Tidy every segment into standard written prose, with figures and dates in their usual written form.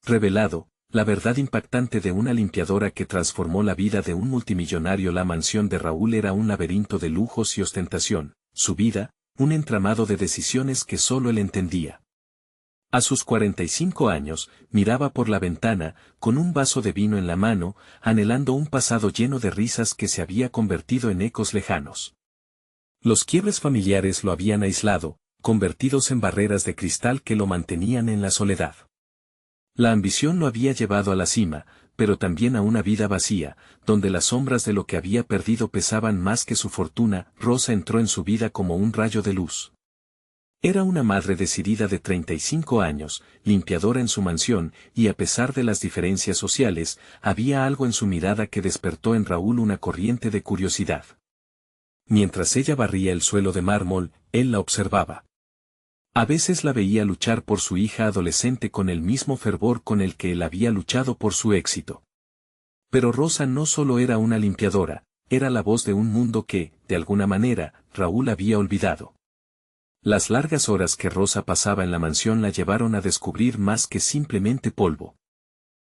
revelado, la verdad impactante de una limpiadora que transformó la vida de un multimillonario. La mansión de Raúl era un laberinto de lujos y ostentación, su vida, un entramado de decisiones que solo él entendía. A sus 45 años, miraba por la ventana, con un vaso de vino en la mano, anhelando un pasado lleno de risas que se había convertido en ecos lejanos. Los quiebres familiares lo habían aislado, convertidos en barreras de cristal que lo mantenían en la soledad. La ambición lo había llevado a la cima, pero también a una vida vacía, donde las sombras de lo que había perdido pesaban más que su fortuna. Rosa entró en su vida como un rayo de luz. Era una madre decidida de 35 años, limpiadora en su mansión, y a pesar de las diferencias sociales, había algo en su mirada que despertó en Raúl una corriente de curiosidad. Mientras ella barría el suelo de mármol, él la observaba. A veces la veía luchar por su hija adolescente con el mismo fervor con el que él había luchado por su éxito. Pero Rosa no solo era una limpiadora, era la voz de un mundo que, de alguna manera, Raúl había olvidado. Las largas horas que Rosa pasaba en la mansión la llevaron a descubrir más que simplemente polvo.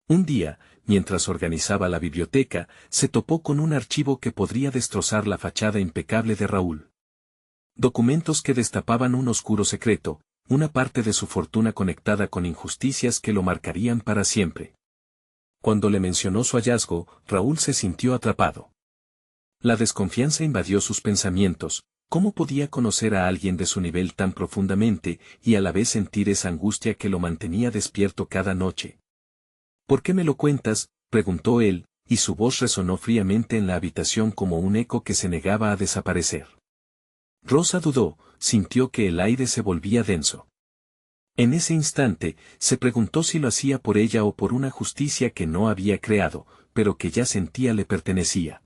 Un día, mientras organizaba la biblioteca, se topó con un archivo que podría destrozar la fachada impecable de Raúl. Documentos que destapaban un oscuro secreto, una parte de su fortuna conectada con injusticias que lo marcarían para siempre. Cuando le mencionó su hallazgo, Raúl se sintió atrapado. La desconfianza invadió sus pensamientos. ¿Cómo podía conocer a alguien de su nivel tan profundamente y a la vez sentir esa angustia que lo mantenía despierto cada noche? ¿Por qué me lo cuentas?, preguntó él, y su voz resonó fríamente en la habitación como un eco que se negaba a desaparecer. Rosa dudó, sintió que el aire se volvía denso. En ese instante, se preguntó si lo hacía por ella o por una justicia que no había creado, pero que ya sentía le pertenecía.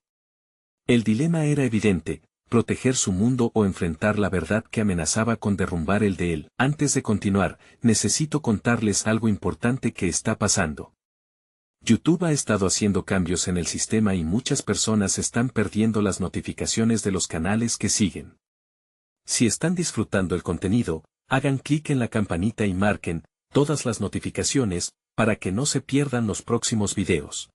El dilema era evidente: proteger su mundo o enfrentar la verdad que amenazaba con derrumbar el de él. Antes de continuar, necesito contarles algo importante que está pasando. YouTube ha estado haciendo cambios en el sistema y muchas personas están perdiendo las notificaciones de los canales que siguen. Si están disfrutando el contenido, hagan clic en la campanita y marquen todas las notificaciones para que no se pierdan los próximos videos.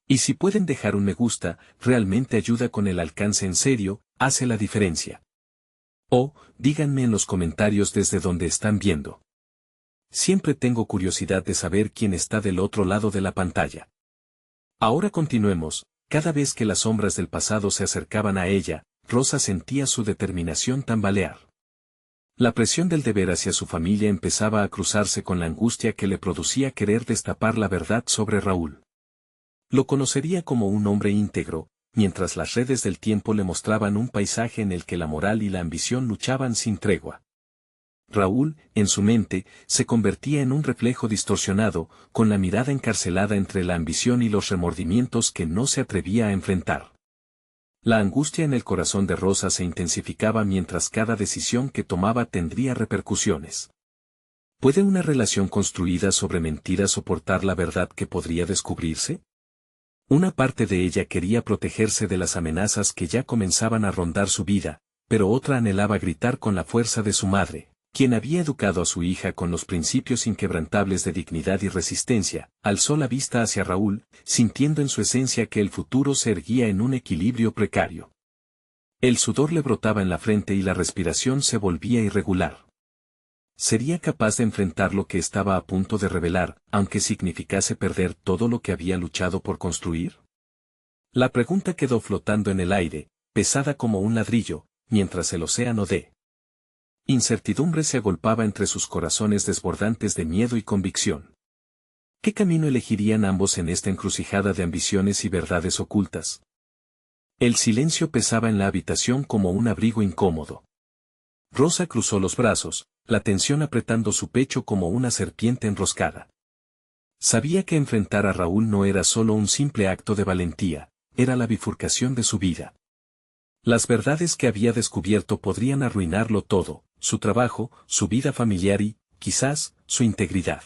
Y si pueden dejar un me gusta, realmente ayuda con el alcance. En serio, hace la diferencia. O, díganme en los comentarios desde donde están viendo. Siempre tengo curiosidad de saber quién está del otro lado de la pantalla. Ahora continuemos. Cada vez que las sombras del pasado se acercaban a ella, Rosa sentía su determinación tambalear. La presión del deber hacia su familia empezaba a cruzarse con la angustia que le producía querer destapar la verdad sobre Raúl. Lo conocería como un hombre íntegro, mientras las redes del tiempo le mostraban un paisaje en el que la moral y la ambición luchaban sin tregua. Raúl, en su mente, se convertía en un reflejo distorsionado, con la mirada encarcelada entre la ambición y los remordimientos que no se atrevía a enfrentar. La angustia en el corazón de Rosa se intensificaba mientras cada decisión que tomaba tendría repercusiones. ¿Puede una relación construida sobre mentiras soportar la verdad que podría descubrirse? Una parte de ella quería protegerse de las amenazas que ya comenzaban a rondar su vida, pero otra anhelaba gritar con la fuerza de su madre, quien había educado a su hija con los principios inquebrantables de dignidad y resistencia. Alzó la vista hacia Raúl, sintiendo en su esencia que el futuro se erguía en un equilibrio precario. El sudor le brotaba en la frente y la respiración se volvía irregular. ¿Sería capaz de enfrentar lo que estaba a punto de revelar, aunque significase perder todo lo que había luchado por construir? La pregunta quedó flotando en el aire, pesada como un ladrillo, mientras el océano de incertidumbre se agolpaba entre sus corazones desbordantes de miedo y convicción. ¿Qué camino elegirían ambos en esta encrucijada de ambiciones y verdades ocultas? El silencio pesaba en la habitación como un abrigo incómodo. Rosa cruzó los brazos, la tensión apretando su pecho como una serpiente enroscada. Sabía que enfrentar a Raúl no era solo un simple acto de valentía, era la bifurcación de su vida. Las verdades que había descubierto podrían arruinarlo todo: su trabajo, su vida familiar y, quizás, su integridad.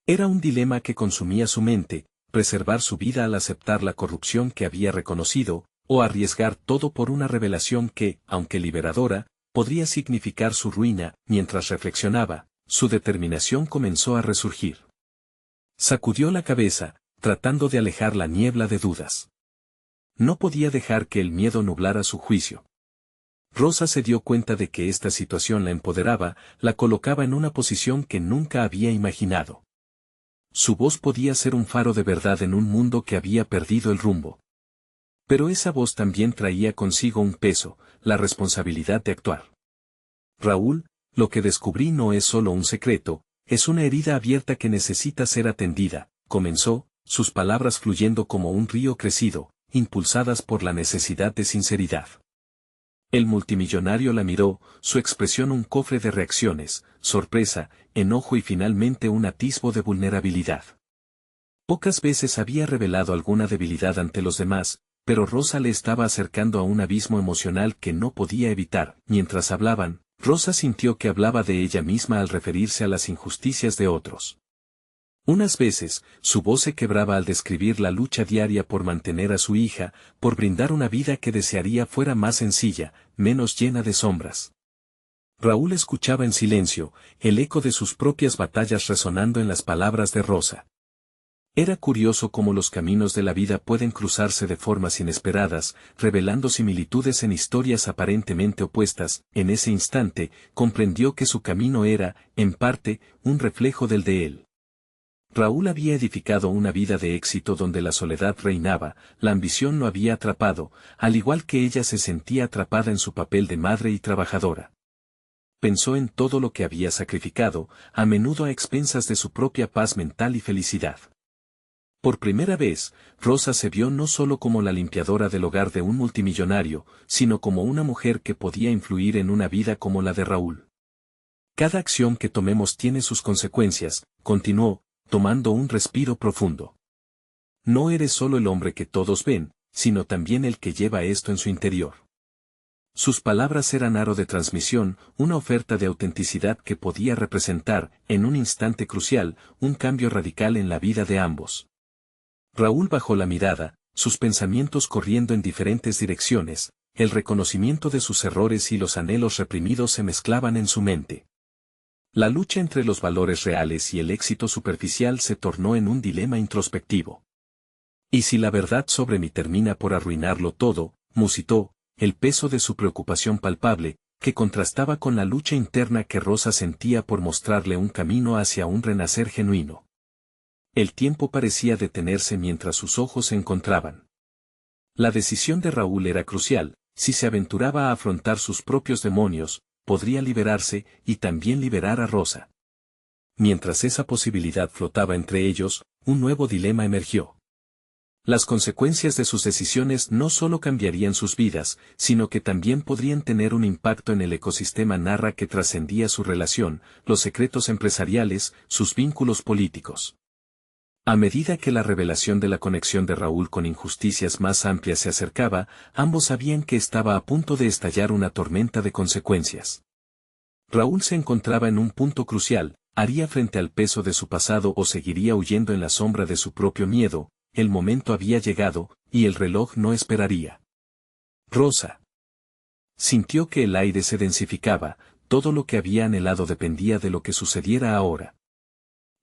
Era un dilema que consumía su mente: preservar su vida al aceptar la corrupción que había reconocido, o arriesgar todo por una revelación que, aunque liberadora, podría significar su ruina. Mientras reflexionaba, su determinación comenzó a resurgir. Sacudió la cabeza, tratando de alejar la niebla de dudas. No podía dejar que el miedo nublara su juicio. Rosa se dio cuenta de que esta situación la empoderaba, la colocaba en una posición que nunca había imaginado. Su voz podía ser un faro de verdad en un mundo que había perdido el rumbo. Pero esa voz también traía consigo un peso, la responsabilidad de actuar. Raúl, lo que descubrí no es solo un secreto, es una herida abierta que necesita ser atendida, comenzó, sus palabras fluyendo como un río crecido, impulsadas por la necesidad de sinceridad. El multimillonario la miró, su expresión un cofre de reacciones, sorpresa, enojo y finalmente un atisbo de vulnerabilidad. Pocas veces había revelado alguna debilidad ante los demás, pero Rosa le estaba acercando a un abismo emocional que no podía evitar. Mientras hablaban, Rosa sintió que hablaba de ella misma al referirse a las injusticias de otros. Unas veces, su voz se quebraba al describir la lucha diaria por mantener a su hija, por brindar una vida que desearía fuera más sencilla, menos llena de sombras. Raúl escuchaba en silencio, el eco de sus propias batallas resonando en las palabras de Rosa. Era curioso cómo los caminos de la vida pueden cruzarse de formas inesperadas, revelando similitudes en historias aparentemente opuestas. En ese instante, comprendió que su camino era, en parte, un reflejo del de él. Raúl había edificado una vida de éxito donde la soledad reinaba, la ambición lo había atrapado, al igual que ella se sentía atrapada en su papel de madre y trabajadora. Pensó en todo lo que había sacrificado, a menudo a expensas de su propia paz mental y felicidad. Por primera vez, Rosa se vio no solo como la limpiadora del hogar de un multimillonario, sino como una mujer que podía influir en una vida como la de Raúl. Cada acción que tomemos tiene sus consecuencias, continuó, tomando un respiro profundo. No eres solo el hombre que todos ven, sino también el que lleva esto en su interior. Sus palabras eran aro de transmisión, una oferta de autenticidad que podía representar, en un instante crucial, un cambio radical en la vida de ambos. Raúl bajó la mirada, sus pensamientos corriendo en diferentes direcciones, el reconocimiento de sus errores y los anhelos reprimidos se mezclaban en su mente. La lucha entre los valores reales y el éxito superficial se tornó en un dilema introspectivo. ¿Y si la verdad sobre mí termina por arruinarlo todo?, musitó, el peso de su preocupación palpable, que contrastaba con la lucha interna que Rosa sentía por mostrarle un camino hacia un renacer genuino. El tiempo parecía detenerse mientras sus ojos se encontraban. La decisión de Raúl era crucial, si se aventuraba a afrontar sus propios demonios, podría liberarse y también liberar a Rosa. Mientras esa posibilidad flotaba entre ellos, un nuevo dilema emergió. Las consecuencias de sus decisiones no solo cambiarían sus vidas, sino que también podrían tener un impacto en el ecosistema narra que trascendía su relación, los secretos empresariales, sus vínculos políticos. A medida que la revelación de la conexión de Raúl con injusticias más amplias se acercaba, ambos sabían que estaba a punto de estallar una tormenta de consecuencias. Raúl se encontraba en un punto crucial, haría frente al peso de su pasado o seguiría huyendo en la sombra de su propio miedo. El momento había llegado, y el reloj no esperaría. Rosa sintió que el aire se densificaba, todo lo que había anhelado dependía de lo que sucediera ahora.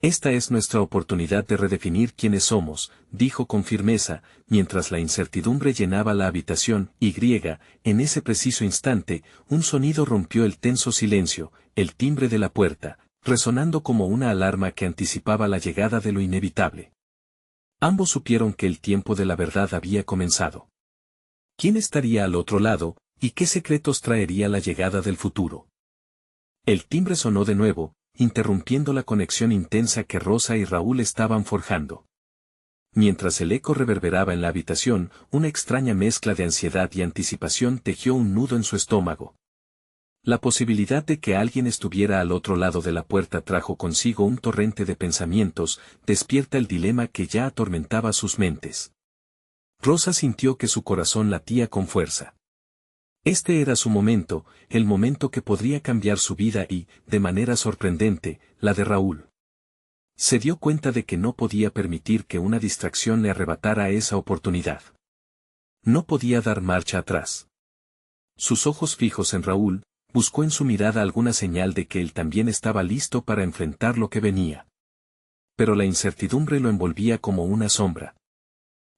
Esta es nuestra oportunidad de redefinir quiénes somos, dijo con firmeza, mientras la incertidumbre llenaba la habitación. En ese preciso instante, un sonido rompió el tenso silencio, el timbre de la puerta, resonando como una alarma que anticipaba la llegada de lo inevitable. Ambos supieron que el tiempo de la verdad había comenzado. ¿Quién estaría al otro lado, y qué secretos traería la llegada del futuro? El timbre sonó de nuevo, interrumpiendo la conexión intensa que Rosa y Raúl estaban forjando. Mientras el eco reverberaba en la habitación, una extraña mezcla de ansiedad y anticipación tejió un nudo en su estómago. La posibilidad de que alguien estuviera al otro lado de la puerta trajo consigo un torrente de pensamientos, despierta el dilema que ya atormentaba sus mentes. Rosa sintió que su corazón latía con fuerza. Este era su momento, el momento que podría cambiar su vida y, de manera sorprendente, la de Raúl. Se dio cuenta de que no podía permitir que una distracción le arrebatara esa oportunidad. No podía dar marcha atrás. Sus ojos fijos en Raúl, buscó en su mirada alguna señal de que él también estaba listo para enfrentar lo que venía. pero la incertidumbre lo envolvía como una sombra.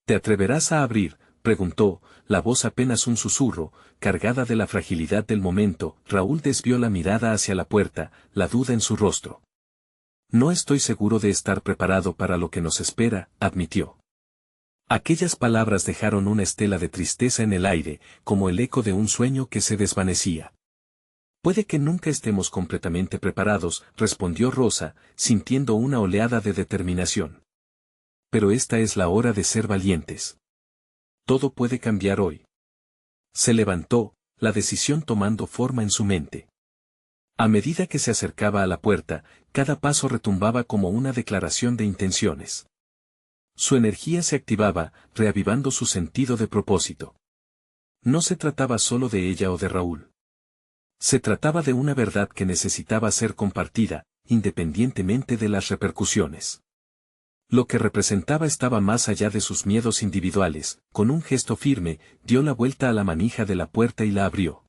¿Te atreverás a abrir?, preguntó, la voz apenas un susurro, cargada de la fragilidad del momento. Raúl desvió la mirada hacia la puerta, la duda en su rostro. No estoy seguro de estar preparado para lo que nos espera, admitió. Aquellas palabras dejaron una estela de tristeza en el aire, como el eco de un sueño que se desvanecía. Puede que nunca estemos completamente preparados, respondió Rosa, sintiendo una oleada de determinación. Pero esta es la hora de ser valientes. Todo puede cambiar hoy. Se levantó, la decisión tomando forma en su mente. A medida que se acercaba a la puerta, cada paso retumbaba como una declaración de intenciones. Su energía se activaba, reavivando su sentido de propósito. No se trataba solo de ella o de Raúl. Se trataba de una verdad que necesitaba ser compartida, independientemente de las repercusiones. Lo que representaba estaba más allá de sus miedos individuales. Con un gesto firme, dio la vuelta a la manija de la puerta y la abrió.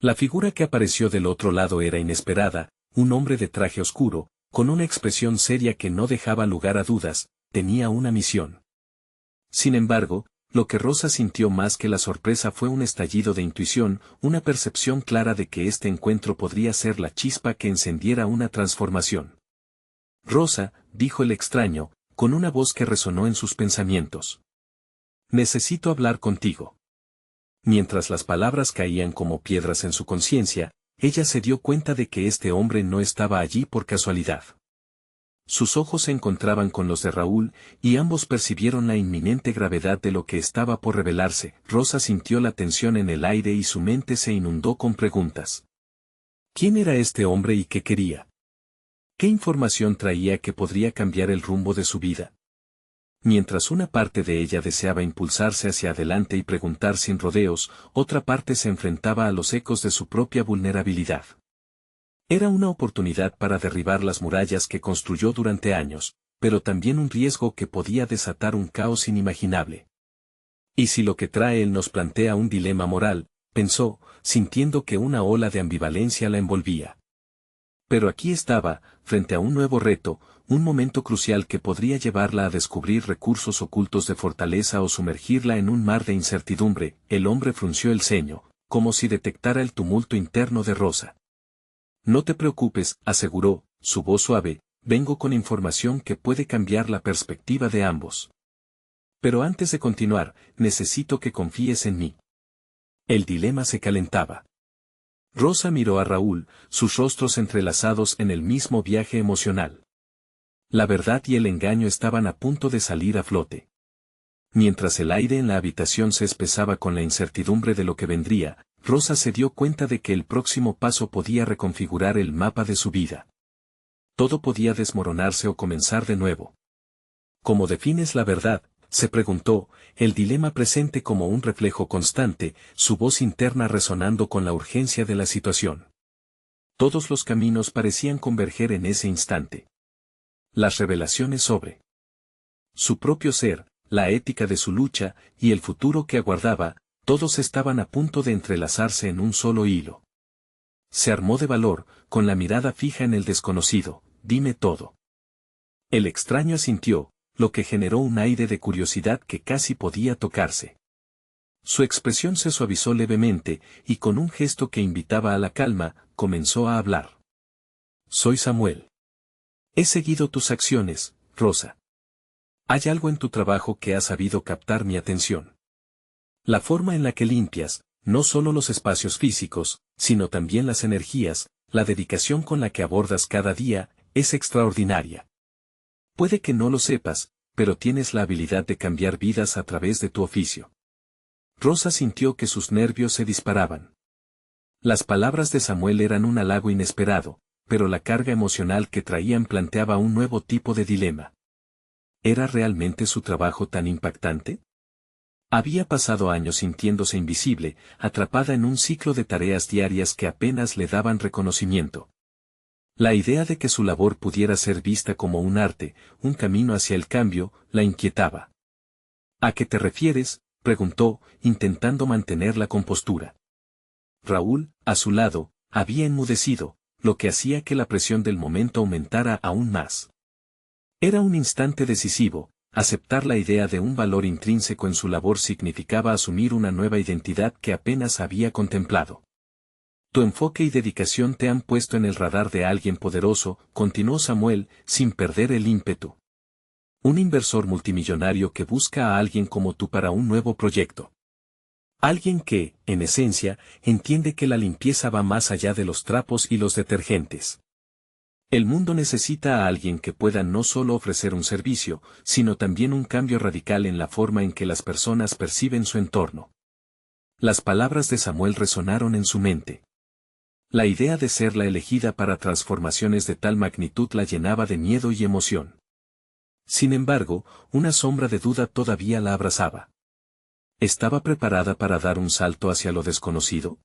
La figura que apareció del otro lado era inesperada, un hombre de traje oscuro, con una expresión seria que no dejaba lugar a dudas, tenía una misión. Sin embargo, lo que Rosa sintió más que la sorpresa fue un estallido de intuición, una percepción clara de que este encuentro podría ser la chispa que encendiera una transformación. Rosa, dijo el extraño, con una voz que resonó en sus pensamientos. Necesito hablar contigo. Mientras las palabras caían como piedras en su conciencia, ella se dio cuenta de que este hombre no estaba allí por casualidad. Sus ojos se encontraban con los de Raúl, y ambos percibieron la inminente gravedad de lo que estaba por revelarse. Rosa sintió la tensión en el aire y su mente se inundó con preguntas. ¿Quién era este hombre y qué quería? ¿Qué información traía que podría cambiar el rumbo de su vida? Mientras una parte de ella deseaba impulsarse hacia adelante y preguntar sin rodeos, otra parte se enfrentaba a los ecos de su propia vulnerabilidad. Era una oportunidad para derribar las murallas que construyó durante años, pero también un riesgo que podía desatar un caos inimaginable. ¿Y si lo que trae él nos plantea un dilema moral?, pensó, sintiendo que una ola de ambivalencia la envolvía. Pero aquí estaba, frente a un nuevo reto, un momento crucial que podría llevarla a descubrir recursos ocultos de fortaleza o sumergirla en un mar de incertidumbre. El hombre frunció el ceño, como si detectara el tumulto interno de Rosa. No te preocupes, aseguró, su voz suave, vengo con información que puede cambiar la perspectiva de ambos. Pero antes de continuar, necesito que confíes en mí. El dilema se calentaba. Rosa miró a Raúl, sus rostros entrelazados en el mismo viaje emocional. La verdad y el engaño estaban a punto de salir a flote. Mientras el aire en la habitación se espesaba con la incertidumbre de lo que vendría, Rosa se dio cuenta de que el próximo paso podía reconfigurar el mapa de su vida. Todo podía desmoronarse o comenzar de nuevo. ¿Cómo defines la verdad?, se preguntó, el dilema presente como un reflejo constante, su voz interna resonando con la urgencia de la situación. Todos los caminos parecían converger en ese instante. Las revelaciones sobre su propio ser, la ética de su lucha, y el futuro que aguardaba, todos estaban a punto de entrelazarse en un solo hilo. Se armó de valor, con la mirada fija en el desconocido. Dime todo. El extraño asintió, lo que generó un aire de curiosidad que casi podía tocarse. Su expresión se suavizó levemente, y con un gesto que invitaba a la calma, comenzó a hablar. Soy Samuel. He seguido tus acciones, Rosa. Hay algo en tu trabajo que ha sabido captar mi atención. La forma en la que limpias, no solo los espacios físicos, sino también las energías, la dedicación con la que abordas cada día, es extraordinaria. Puede que no lo sepas, pero tienes la habilidad de cambiar vidas a través de tu oficio. Rosa sintió que sus nervios se disparaban. Las palabras de Samuel eran un halago inesperado, pero la carga emocional que traían planteaba un nuevo tipo de dilema. ¿Era realmente su trabajo tan impactante? Había pasado años sintiéndose invisible, atrapada en un ciclo de tareas diarias que apenas le daban reconocimiento. La idea de que su labor pudiera ser vista como un arte, un camino hacia el cambio, la inquietaba. ¿A qué te refieres?, preguntó, intentando mantener la compostura. Raúl, a su lado, había enmudecido, lo que hacía que la presión del momento aumentara aún más. Era un instante decisivo. Aceptar la idea de un valor intrínseco en su labor significaba asumir una nueva identidad que apenas había contemplado. Tu enfoque y dedicación te han puesto en el radar de alguien poderoso, continuó Samuel, sin perder el ímpetu. Un inversor multimillonario que busca a alguien como tú para un nuevo proyecto. Alguien que, en esencia, entiende que la limpieza va más allá de los trapos y los detergentes. El mundo necesita a alguien que pueda no solo ofrecer un servicio, sino también un cambio radical en la forma en que las personas perciben su entorno. Las palabras de Samuel resonaron en su mente. La idea de ser la elegida para transformaciones de tal magnitud la llenaba de miedo y emoción. Sin embargo, una sombra de duda todavía la abrazaba. ¿Estaba preparada para dar un salto hacia lo desconocido?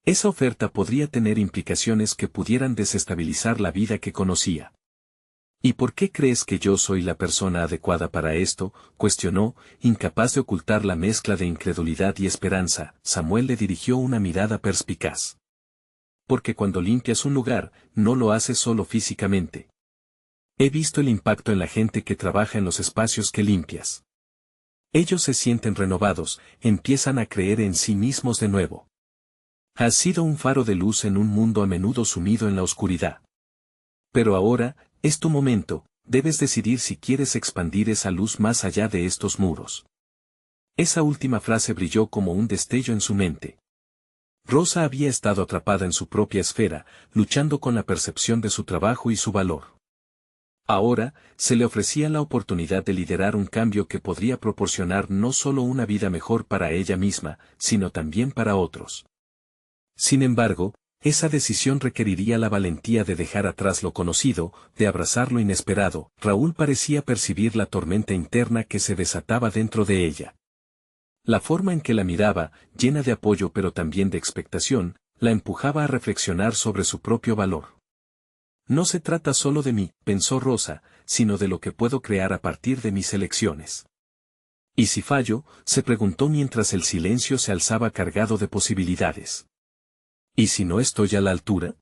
Esa oferta podría tener implicaciones que pudieran desestabilizar la vida que conocía. ¿Y por qué crees que yo soy la persona adecuada para esto?, cuestionó, incapaz de ocultar la mezcla de incredulidad y esperanza. Samuel le dirigió una mirada perspicaz. Porque cuando limpias un lugar, no lo haces solo físicamente. He visto el impacto en la gente que trabaja en los espacios que limpias. Ellos se sienten renovados, empiezan a creer en sí mismos de nuevo. Has sido un faro de luz en un mundo a menudo sumido en la oscuridad. Pero ahora, es tu momento, debes decidir si quieres expandir esa luz más allá de estos muros. Esa última frase brilló como un destello en su mente. Rosa había estado atrapada en su propia esfera, luchando con la percepción de su trabajo y su valor. Ahora, se le ofrecía la oportunidad de liderar un cambio que podría proporcionar no solo una vida mejor para ella misma, sino también para otros. Sin embargo, esa decisión requeriría la valentía de dejar atrás lo conocido, de abrazar lo inesperado. Raúl parecía percibir la tormenta interna que se desataba dentro de ella. La forma en que la miraba, llena de apoyo pero también de expectación, la empujaba a reflexionar sobre su propio valor. No se trata solo de mí, pensó Rosa, sino de lo que puedo crear a partir de mis elecciones. ¿Y si fallo?, se preguntó mientras el silencio se alzaba cargado de posibilidades. ¿Y si no estoy a la altura?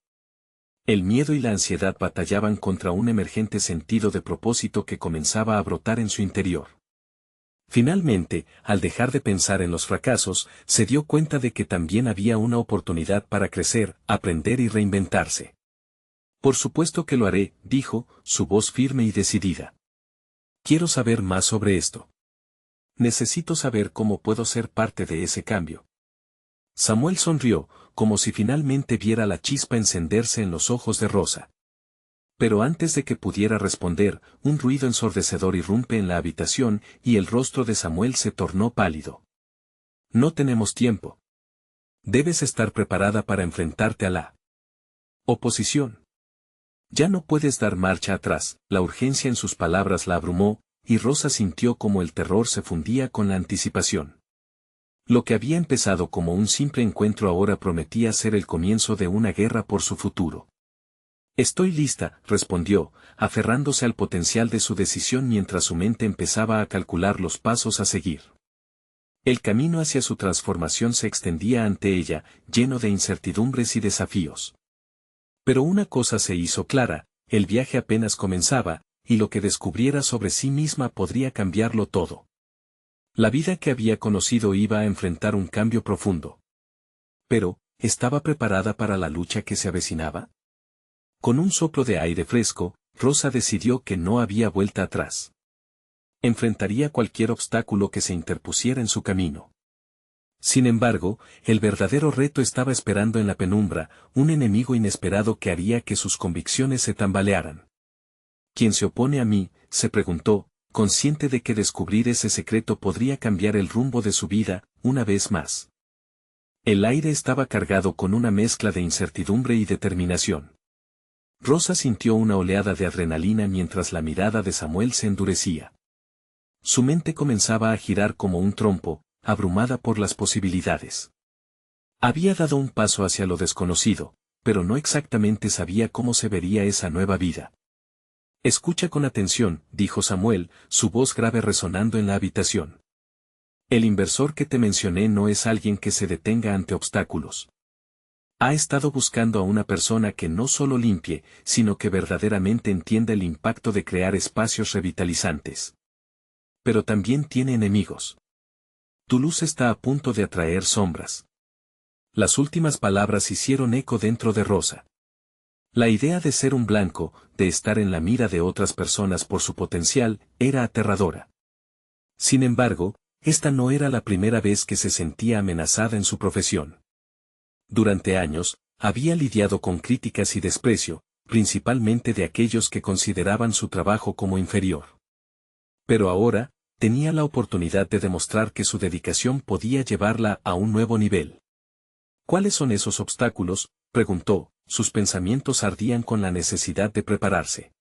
El miedo y la ansiedad batallaban contra un emergente sentido de propósito que comenzaba a brotar en su interior. Finalmente, al dejar de pensar en los fracasos, se dio cuenta de que también había una oportunidad para crecer, aprender y reinventarse. Por supuesto que lo haré, dijo, su voz firme y decidida. Quiero saber más sobre esto. Necesito saber cómo puedo ser parte de ese cambio. Samuel sonrió, como si finalmente viera la chispa encenderse en los ojos de Rosa. Pero antes de que pudiera responder, un ruido ensordecedor irrumpe en la habitación y el rostro de Samuel se tornó pálido. No tenemos tiempo. Debes estar preparada para enfrentarte a la oposición. Ya no puedes dar marcha atrás. La urgencia en sus palabras la abrumó, y Rosa sintió como el terror se fundía con la anticipación. Lo que había empezado como un simple encuentro ahora prometía ser el comienzo de una guerra por su futuro. Estoy lista, respondió, aferrándose al potencial de su decisión mientras su mente empezaba a calcular los pasos a seguir. El camino hacia su transformación se extendía ante ella, lleno de incertidumbres y desafíos. Pero una cosa se hizo clara, el viaje apenas comenzaba, y lo que descubriera sobre sí misma podría cambiarlo todo. La vida que había conocido iba a enfrentar un cambio profundo. Pero, ¿estaba preparada para la lucha que se avecinaba? Con un soplo de aire fresco, Rosa decidió que no había vuelta atrás. Enfrentaría cualquier obstáculo que se interpusiera en su camino. Sin embargo, el verdadero reto estaba esperando en la penumbra, un enemigo inesperado que haría que sus convicciones se tambalearan. ¿Quién se opone a mí?, se preguntó, consciente de que descubrir ese secreto podría cambiar el rumbo de su vida, una vez más. El aire estaba cargado con una mezcla de incertidumbre y determinación. Rosa sintió una oleada de adrenalina mientras la mirada de Samuel se endurecía. Su mente comenzaba a girar como un trompo, abrumada por las posibilidades. Había dado un paso hacia lo desconocido, pero no exactamente sabía cómo se vería esa nueva vida. Escucha con atención, dijo Samuel, su voz grave resonando en la habitación. El inversor que te mencioné no es alguien que se detenga ante obstáculos. Ha estado buscando a una persona que no solo limpie, sino que verdaderamente entienda el impacto de crear espacios revitalizantes. Pero también tiene enemigos. Tu luz está a punto de atraer sombras. Las últimas palabras hicieron eco dentro de Rosa. La idea de ser un blanco, de estar en la mira de otras personas por su potencial, era aterradora. Sin embargo, esta no era la primera vez que se sentía amenazada en su profesión. Durante años, había lidiado con críticas y desprecio, principalmente de aquellos que consideraban su trabajo como inferior. Pero ahora, tenía la oportunidad de demostrar que su dedicación podía llevarla a un nuevo nivel. ¿Cuáles son esos obstáculos?, preguntó, sus pensamientos ardían con la necesidad de prepararse.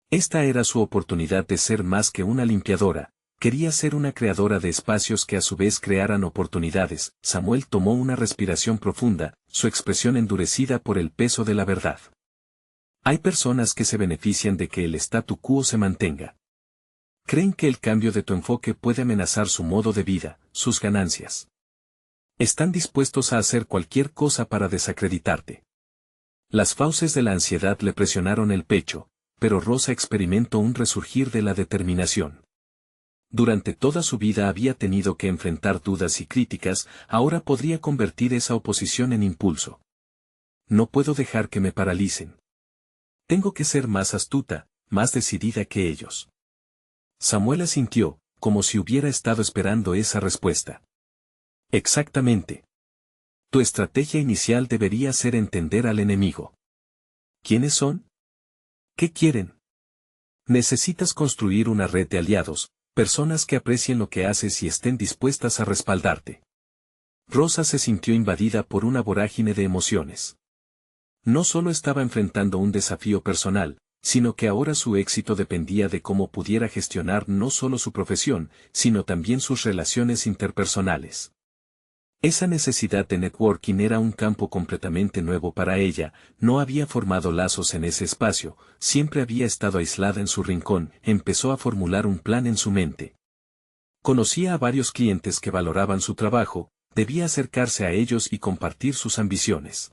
Esta era su oportunidad de ser más que una limpiadora. Quería ser una creadora de espacios que a su vez crearan oportunidades. Samuel tomó una respiración profunda, su expresión endurecida por el peso de la verdad. Hay personas que se benefician de que el statu quo se mantenga. Creen que el cambio de tu enfoque puede amenazar su modo de vida, sus ganancias. Están dispuestos a hacer cualquier cosa para desacreditarte. Las fauces de la ansiedad le presionaron el pecho, pero Rosa experimentó un resurgir de la determinación. Durante toda su vida había tenido que enfrentar dudas y críticas, ahora podría convertir esa oposición en impulso. No puedo dejar que me paralicen. Tengo que ser más astuta, más decidida que ellos. Samuel asintió, como si hubiera estado esperando esa respuesta. Exactamente. Tu estrategia inicial debería ser entender al enemigo. ¿Quiénes son? ¿Qué quieren? Necesitas construir una red de aliados, personas que aprecien lo que haces y estén dispuestas a respaldarte. Rosa se sintió invadida por una vorágine de emociones. No solo estaba enfrentando un desafío personal, sino que ahora su éxito dependía de cómo pudiera gestionar no solo su profesión, sino también sus relaciones interpersonales. Esa necesidad de networking era un campo completamente nuevo para ella, no había formado lazos en ese espacio, siempre había estado aislada en su rincón, empezó a formular un plan en su mente. Conocía a varios clientes que valoraban su trabajo, debía acercarse a ellos y compartir sus ambiciones.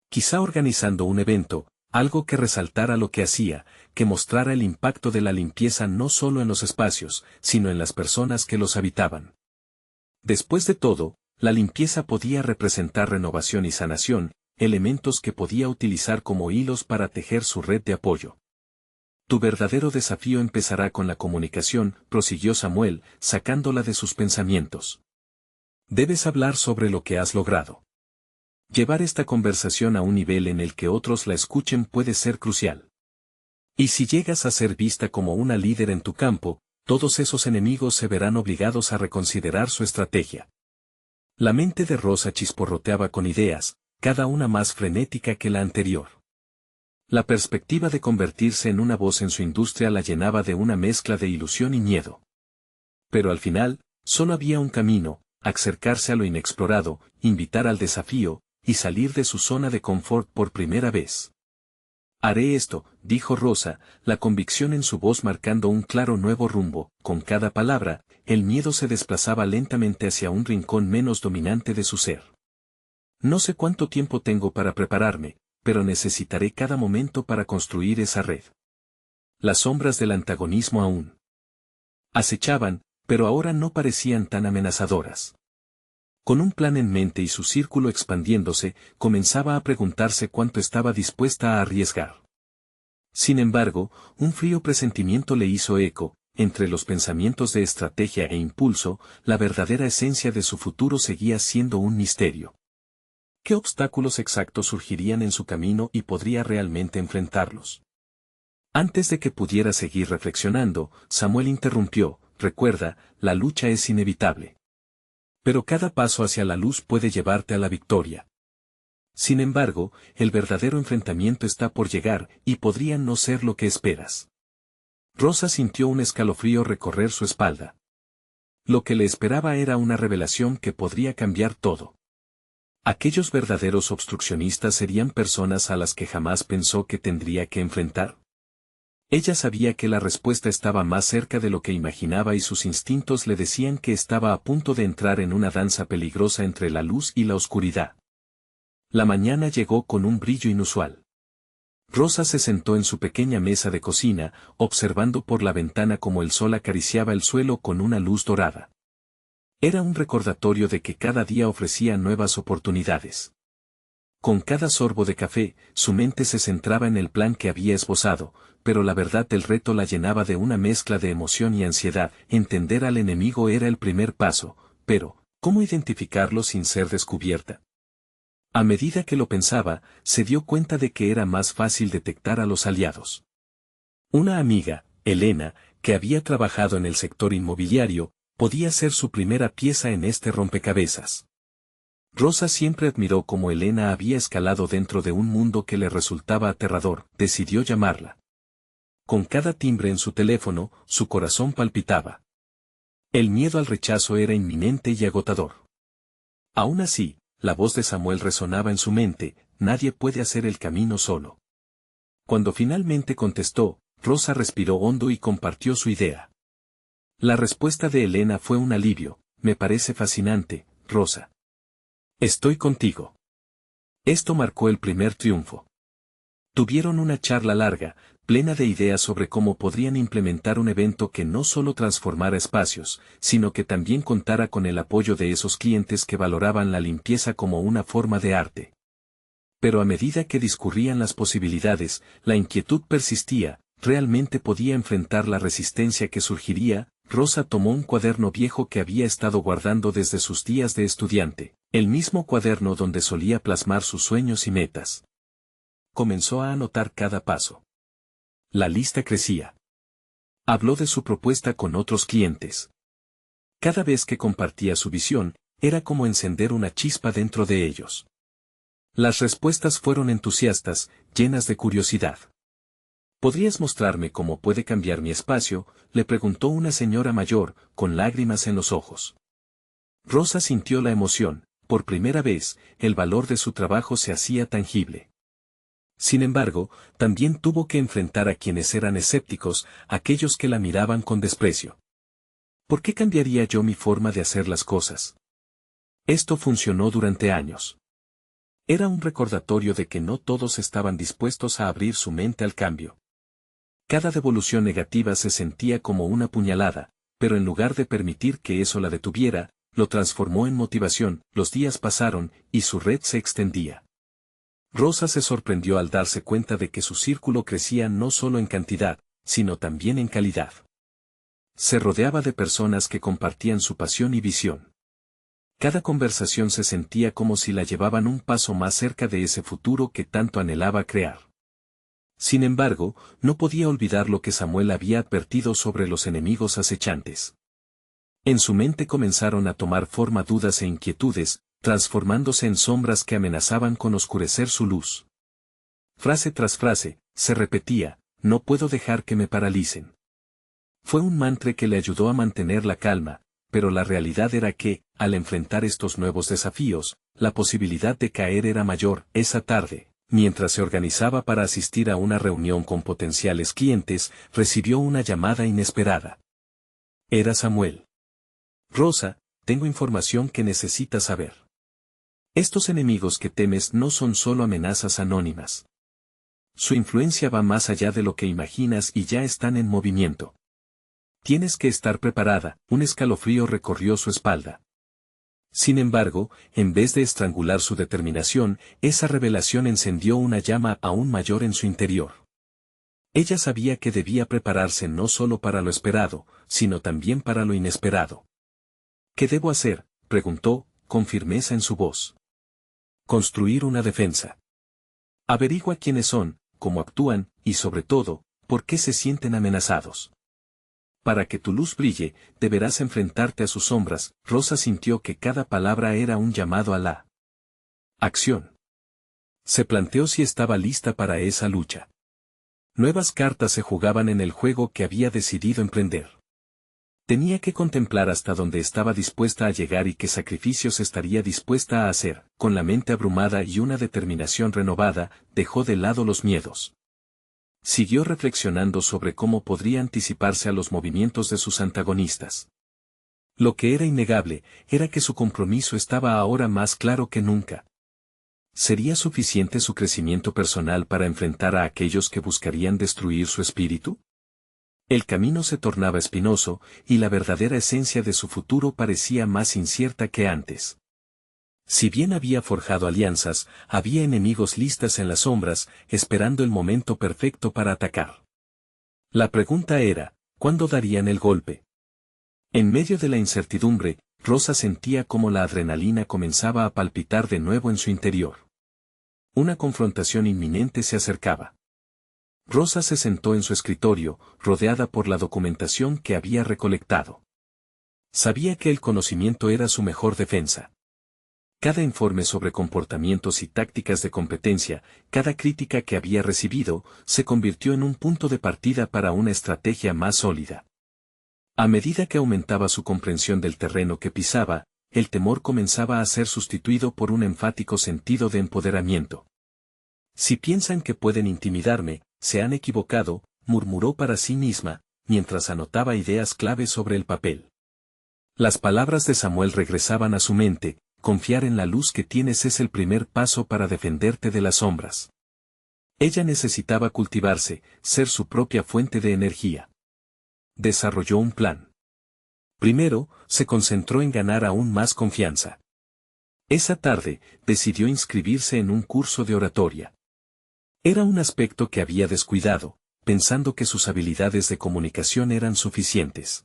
Quizá organizando un evento, algo que resaltara lo que hacía, que mostrara el impacto de la limpieza no solo en los espacios, sino en las personas que los habitaban. Después de todo, la limpieza podía representar renovación y sanación, elementos que podía utilizar como hilos para tejer su red de apoyo. Tu verdadero desafío empezará con la comunicación, prosiguió Samuel, sacándola de sus pensamientos. Debes hablar sobre lo que has logrado. Llevar esta conversación a un nivel en el que otros la escuchen puede ser crucial. Y si llegas a ser vista como una líder en tu campo, todos esos enemigos se verán obligados a reconsiderar su estrategia. La mente de Rosa chisporroteaba con ideas, cada una más frenética que la anterior. La perspectiva de convertirse en una voz en su industria la llenaba de una mezcla de ilusión y miedo. Pero al final, solo había un camino, acercarse a lo inexplorado, invitar al desafío, y salir de su zona de confort por primera vez. Haré esto, dijo Rosa, la convicción en su voz marcando un claro nuevo rumbo. Con cada palabra, el miedo se desplazaba lentamente hacia un rincón menos dominante de su ser. No sé cuánto tiempo tengo para prepararme, pero necesitaré cada momento para construir esa red. Las sombras del antagonismo aún acechaban, pero ahora no parecían tan amenazadoras. Con un plan en mente y su círculo expandiéndose, comenzaba a preguntarse cuánto estaba dispuesta a arriesgar. Sin embargo, un frío presentimiento le hizo eco, entre los pensamientos de estrategia e impulso, la verdadera esencia de su futuro seguía siendo un misterio. ¿Qué obstáculos exactos surgirían en su camino y podría realmente enfrentarlos? Antes de que pudiera seguir reflexionando, Samuel interrumpió, recuerda, la lucha es inevitable. Pero cada paso hacia la luz puede llevarte a la victoria. Sin embargo, el verdadero enfrentamiento está por llegar, y podría no ser lo que esperas. Rosa sintió un escalofrío recorrer su espalda. Lo que le esperaba era una revelación que podría cambiar todo. ¿Aquellos verdaderos obstruccionistas serían personas a las que jamás pensó que tendría que enfrentar? Ella sabía que la respuesta estaba más cerca de lo que imaginaba y sus instintos le decían que estaba a punto de entrar en una danza peligrosa entre la luz y la oscuridad. La mañana llegó con un brillo inusual. Rosa se sentó en su pequeña mesa de cocina, observando por la ventana cómo el sol acariciaba el suelo con una luz dorada. Era un recordatorio de que cada día ofrecía nuevas oportunidades. Con cada sorbo de café, su mente se centraba en el plan que había esbozado, pero la verdad del reto la llenaba de una mezcla de emoción y ansiedad. Entender al enemigo era el primer paso, pero, ¿cómo identificarlo sin ser descubierta? A medida que lo pensaba, se dio cuenta de que era más fácil detectar a los aliados. Una amiga, Elena, que había trabajado en el sector inmobiliario, podía ser su primera pieza en este rompecabezas. Rosa siempre admiró cómo Elena había escalado dentro de un mundo que le resultaba aterrador. Decidió llamarla. Con cada timbre en su teléfono, su corazón palpitaba. El miedo al rechazo era inminente y agotador. Aún así, la voz de Samuel resonaba en su mente: nadie puede hacer el camino solo. Cuando finalmente contestó, Rosa respiró hondo y compartió su idea. La respuesta de Elena fue un alivio: me parece fascinante, Rosa. Estoy contigo. Esto marcó el primer triunfo. Tuvieron una charla larga, plena de ideas sobre cómo podrían implementar un evento que no solo transformara espacios, sino que también contara con el apoyo de esos clientes que valoraban la limpieza como una forma de arte. Pero a medida que discurrían las posibilidades, la inquietud persistía. ¿Realmente podía enfrentar la resistencia que surgiría? Rosa tomó un cuaderno viejo que había estado guardando desde sus días de estudiante, el mismo cuaderno donde solía plasmar sus sueños y metas. Comenzó a anotar cada paso. La lista crecía. Habló de su propuesta con otros clientes. Cada vez que compartía su visión, era como encender una chispa dentro de ellos. Las respuestas fueron entusiastas, llenas de curiosidad. ¿Podrías mostrarme cómo puede cambiar mi espacio?, le preguntó una señora mayor, con lágrimas en los ojos. Rosa sintió la emoción. Por primera vez, el valor de su trabajo se hacía tangible. Sin embargo, también tuvo que enfrentar a quienes eran escépticos, aquellos que la miraban con desprecio. ¿Por qué cambiaría yo mi forma de hacer las cosas? Esto funcionó durante años. Era un recordatorio de que no todos estaban dispuestos a abrir su mente al cambio. Cada devolución negativa se sentía como una puñalada, pero en lugar de permitir que eso la detuviera, lo transformó en motivación. Los días pasaron, y su red se extendía. Rosa se sorprendió al darse cuenta de que su círculo crecía no solo en cantidad, sino también en calidad. Se rodeaba de personas que compartían su pasión y visión. Cada conversación se sentía como si la llevaban un paso más cerca de ese futuro que tanto anhelaba crear. Sin embargo, no podía olvidar lo que Samuel había advertido sobre los enemigos acechantes. En su mente comenzaron a tomar forma dudas e inquietudes, transformándose en sombras que amenazaban con oscurecer su luz. Frase tras frase, se repetía: no puedo dejar que me paralicen. Fue un mantra que le ayudó a mantener la calma, pero la realidad era que, al enfrentar estos nuevos desafíos, la posibilidad de caer era mayor. Esa tarde, mientras se organizaba para asistir a una reunión con potenciales clientes, recibió una llamada inesperada. Era Samuel. Rosa, tengo información que necesitas saber. Estos enemigos que temes no son solo amenazas anónimas. Su influencia va más allá de lo que imaginas y ya están en movimiento. Tienes que estar preparada. Un escalofrío recorrió su espalda. Sin embargo, en vez de estrangular su determinación, esa revelación encendió una llama aún mayor en su interior. Ella sabía que debía prepararse no solo para lo esperado, sino también para lo inesperado. ¿Qué debo hacer?, preguntó, con firmeza en su voz. Construir una defensa. Averigua quiénes son, cómo actúan, y sobre todo, por qué se sienten amenazados. Para que tu luz brille, deberás enfrentarte a sus sombras. Rosa sintió que cada palabra era un llamado a la acción. Se planteó si estaba lista para esa lucha. Nuevas cartas se jugaban en el juego que había decidido emprender. Tenía que contemplar hasta dónde estaba dispuesta a llegar y qué sacrificios estaría dispuesta a hacer. Con la mente abrumada y una determinación renovada, dejó de lado los miedos. Siguió reflexionando sobre cómo podría anticiparse a los movimientos de sus antagonistas. Lo que era innegable, era que su compromiso estaba ahora más claro que nunca. ¿Sería suficiente su crecimiento personal para enfrentar a aquellos que buscarían destruir su espíritu? El camino se tornaba espinoso, y la verdadera esencia de su futuro parecía más incierta que antes. Si bien había forjado alianzas, había enemigos listas en las sombras, esperando el momento perfecto para atacar. La pregunta era, ¿cuándo darían el golpe? En medio de la incertidumbre, Rosa sentía como la adrenalina comenzaba a palpitar de nuevo en su interior. Una confrontación inminente se acercaba. Rosa se sentó en su escritorio, rodeada por la documentación que había recolectado. Sabía que el conocimiento era su mejor defensa. Cada informe sobre comportamientos y tácticas de competencia, cada crítica que había recibido, se convirtió en un punto de partida para una estrategia más sólida. A medida que aumentaba su comprensión del terreno que pisaba, el temor comenzaba a ser sustituido por un enfático sentido de empoderamiento. Si piensan que pueden intimidarme, se han equivocado, murmuró para sí misma, mientras anotaba ideas clave sobre el papel. Las palabras de Samuel regresaban a su mente: confiar en la luz que tienes es el primer paso para defenderte de las sombras. Ella necesitaba cultivarse, ser su propia fuente de energía. Desarrolló un plan. Primero, se concentró en ganar aún más confianza. Esa tarde, decidió inscribirse en un curso de oratoria. Era un aspecto que había descuidado, pensando que sus habilidades de comunicación eran suficientes.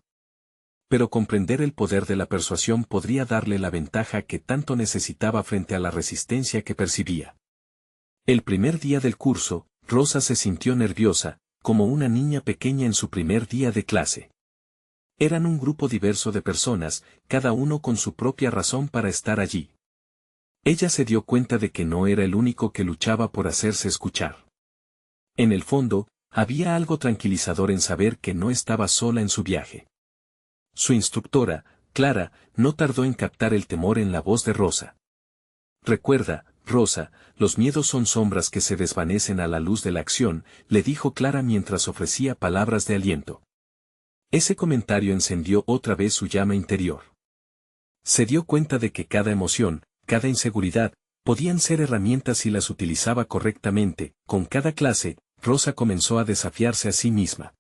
Pero comprender el poder de la persuasión podría darle la ventaja que tanto necesitaba frente a la resistencia que percibía. El primer día del curso, Rosa se sintió nerviosa, como una niña pequeña en su primer día de clase. Eran un grupo diverso de personas, cada uno con su propia razón para estar allí. Ella se dio cuenta de que no era el único que luchaba por hacerse escuchar. En el fondo, había algo tranquilizador en saber que no estaba sola en su viaje. Su instructora, Clara, no tardó en captar el temor en la voz de Rosa. Recuerda, Rosa, los miedos son sombras que se desvanecen a la luz de la acción, le dijo Clara mientras ofrecía palabras de aliento. Ese comentario encendió otra vez su llama interior. Se dio cuenta de que cada emoción, cada inseguridad, podían ser herramientas si las utilizaba correctamente. Con cada clase, Rosa comenzó a desafiarse a sí misma.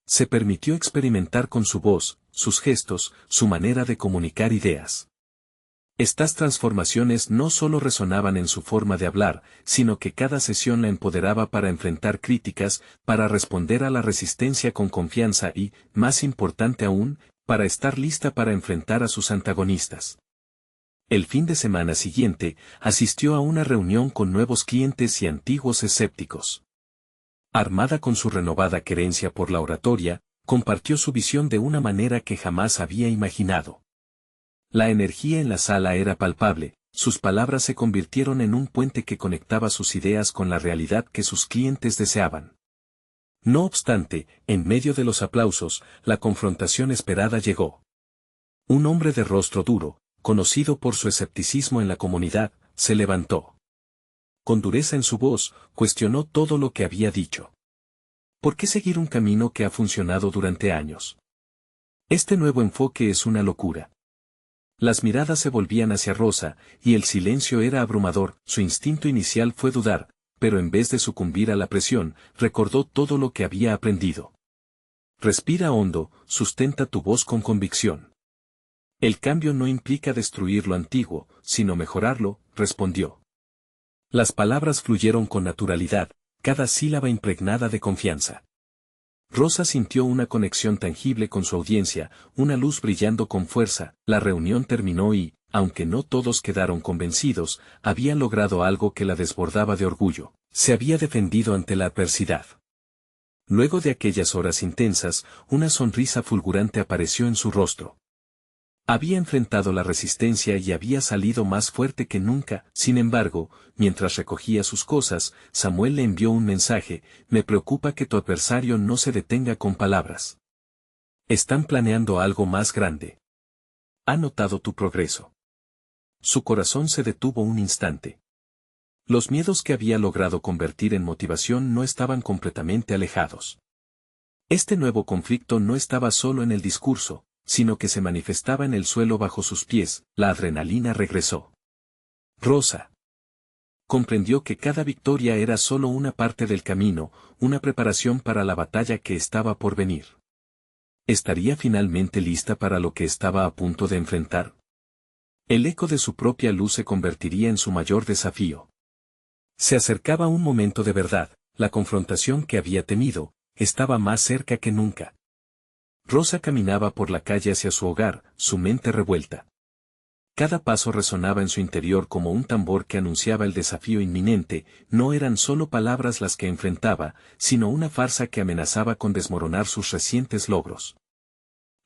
Se permitió experimentar con su voz, sus gestos, su manera de comunicar ideas. Estas transformaciones no solo resonaban en su forma de hablar, sino que cada sesión la empoderaba para enfrentar críticas, para responder a la resistencia con confianza y, más importante aún, para estar lista para enfrentar a sus antagonistas. El fin de semana siguiente, asistió a una reunión con nuevos clientes y antiguos escépticos. Armada con su renovada querencia por la oratoria, compartió su visión de una manera que jamás había imaginado. La energía en la sala era palpable, sus palabras se convirtieron en un puente que conectaba sus ideas con la realidad que sus clientes deseaban. No obstante, en medio de los aplausos, la confrontación esperada llegó. Un hombre de rostro duro, conocido por su escepticismo en la comunidad, se levantó. Con dureza en su voz, cuestionó todo lo que había dicho. ¿Por qué seguir un camino que ha funcionado durante años? Este nuevo enfoque es una locura. Las miradas se volvían hacia Rosa, y el silencio era abrumador. Su instinto inicial fue dudar, pero en vez de sucumbir a la presión, recordó todo lo que había aprendido. Respira hondo, sustenta tu voz con convicción. El cambio no implica destruir lo antiguo, sino mejorarlo, respondió. Las palabras fluyeron con naturalidad, cada sílaba impregnada de confianza. Rosa sintió una conexión tangible con su audiencia, una luz brillando con fuerza. La reunión terminó y, aunque no todos quedaron convencidos, había logrado algo que la desbordaba de orgullo. Se había defendido ante la adversidad. Luego de aquellas horas intensas, una sonrisa fulgurante apareció en su rostro. Había enfrentado la resistencia y había salido más fuerte que nunca. Sin embargo, mientras recogía sus cosas, Samuel le envió un mensaje: me preocupa que tu adversario no se detenga con palabras. Están planeando algo más grande. Ha notado tu progreso. Su corazón se detuvo un instante. Los miedos que había logrado convertir en motivación no estaban completamente alejados. Este nuevo conflicto no estaba solo en el discurso, sino que se manifestaba en el suelo bajo sus pies. La adrenalina regresó. Rosa. comprendió que cada victoria era solo una parte del camino, una preparación para la batalla que estaba por venir. ¿Estaría finalmente lista para lo que estaba a punto de enfrentar? El eco de su propia luz se convertiría en su mayor desafío. Se acercaba un momento de verdad, la confrontación que había temido, estaba más cerca que nunca. Rosa caminaba por la calle hacia su hogar, su mente revuelta. Cada paso resonaba en su interior como un tambor que anunciaba el desafío inminente, no eran solo palabras las que enfrentaba, sino una farsa que amenazaba con desmoronar sus recientes logros.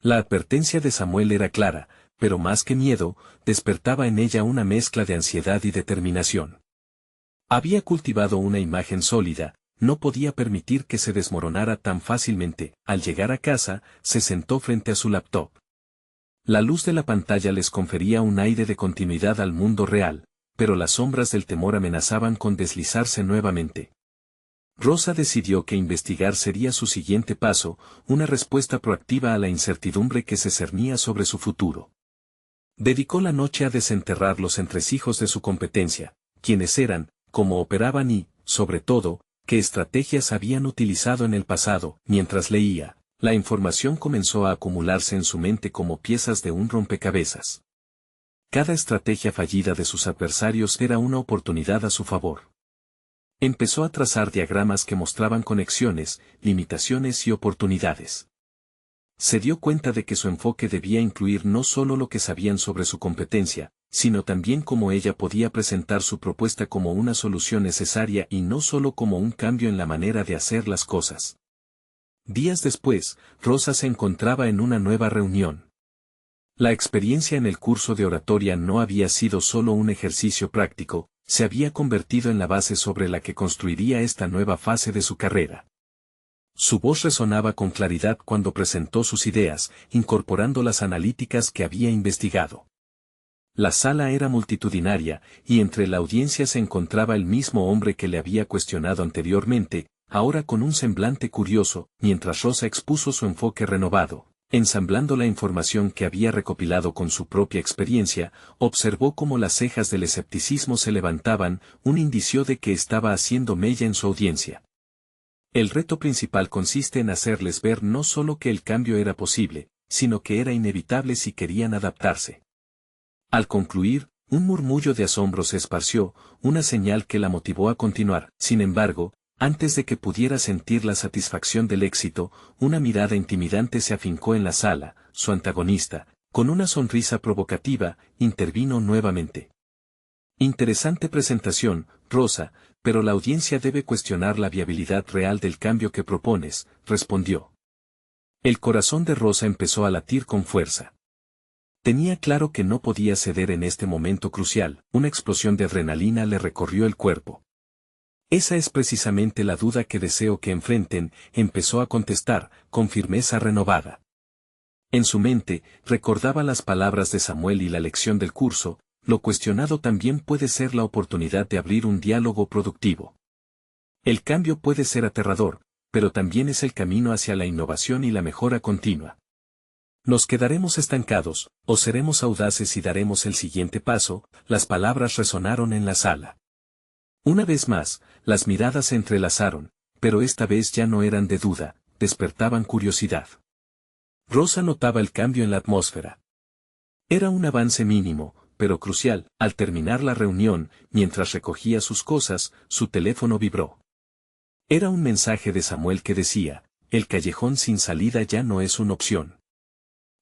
La advertencia de Samuel era clara, pero más que miedo, despertaba en ella una mezcla de ansiedad y determinación. Había cultivado una imagen sólida, no podía permitir que se desmoronara tan fácilmente. Al llegar a casa, se sentó frente a su laptop. La luz de la pantalla les confería un aire de continuidad al mundo real, pero las sombras del temor amenazaban con deslizarse nuevamente. Rosa decidió que investigar sería su siguiente paso, una respuesta proactiva a la incertidumbre que se cernía sobre su futuro. Dedicó la noche a desenterrar los entresijos de su competencia, quiénes eran, cómo operaban y, sobre todo, qué estrategias habían utilizado en el pasado. Mientras leía, la información comenzó a acumularse en su mente como piezas de un rompecabezas. Cada estrategia fallida de sus adversarios era una oportunidad a su favor. Empezó a trazar diagramas que mostraban conexiones, limitaciones y oportunidades. Se dio cuenta de que su enfoque debía incluir no solo lo que sabían sobre su competencia, sino también cómo ella podía presentar su propuesta como una solución necesaria y no solo como un cambio en la manera de hacer las cosas. Días después, Rosa se encontraba en una nueva reunión. La experiencia en el curso de oratoria no había sido solo un ejercicio práctico, se había convertido en la base sobre la que construiría esta nueva fase de su carrera. Su voz resonaba con claridad cuando presentó sus ideas, incorporando las analíticas que había investigado. La sala era multitudinaria, y entre la audiencia se encontraba el mismo hombre que le había cuestionado anteriormente, ahora con un semblante curioso, mientras Rosa expuso su enfoque renovado. Ensamblando la información que había recopilado con su propia experiencia, observó cómo las cejas del escepticismo se levantaban, un indicio de que estaba haciendo mella en su audiencia. El reto principal consiste en hacerles ver no solo que el cambio era posible, sino que era inevitable si querían adaptarse. Al concluir, un murmullo de asombro se esparció, una señal que la motivó a continuar. Sin embargo, antes de que pudiera sentir la satisfacción del éxito, una mirada intimidante se afincó en la sala. Su antagonista, con una sonrisa provocativa, intervino nuevamente. Interesante presentación, Rosa, pero la audiencia debe cuestionar la viabilidad real del cambio que propones, respondió. El corazón de Rosa empezó a latir con fuerza. Tenía claro que no podía ceder en este momento crucial, una explosión de adrenalina le recorrió el cuerpo. Esa es precisamente la duda que deseo que enfrenten, empezó a contestar, con firmeza renovada. En su mente, recordaba las palabras de Samuel y la lección del curso, lo cuestionado también puede ser la oportunidad de abrir un diálogo productivo. El cambio puede ser aterrador, pero también es el camino hacia la innovación y la mejora continua. ¿Nos quedaremos estancados, o seremos audaces y daremos el siguiente paso? Las palabras resonaron en la sala. Una vez más, las miradas se entrelazaron, pero esta vez ya no eran de duda, despertaban curiosidad. Rosa notaba el cambio en la atmósfera. Era un avance mínimo, pero crucial. Al terminar la reunión, mientras recogía sus cosas, su teléfono vibró. Era un mensaje de Samuel que decía, el callejón sin salida ya no es una opción.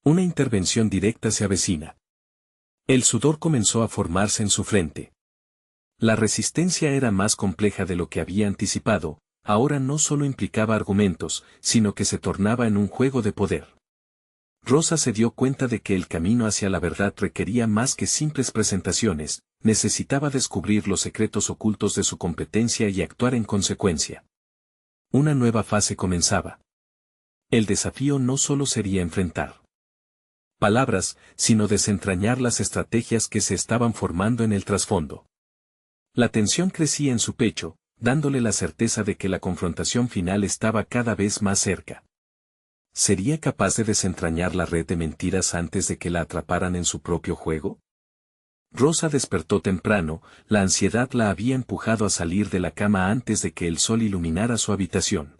Una intervención directa se avecina. El sudor comenzó a formarse en su frente. La resistencia era más compleja de lo que había anticipado, ahora no solo implicaba argumentos, sino que se tornaba en un juego de poder. Rosa se dio cuenta de que el camino hacia la verdad requería más que simples presentaciones, necesitaba descubrir los secretos ocultos de su competencia y actuar en consecuencia. Una nueva fase comenzaba. El desafío no solo sería enfrentar palabras, sino desentrañar las estrategias que se estaban formando en el trasfondo. La tensión crecía en su pecho, dándole la certeza de que la confrontación final estaba cada vez más cerca. ¿Sería capaz de desentrañar la red de mentiras antes de que la atraparan en su propio juego? Rosa despertó temprano, la ansiedad la había empujado a salir de la cama antes de que el sol iluminara su habitación.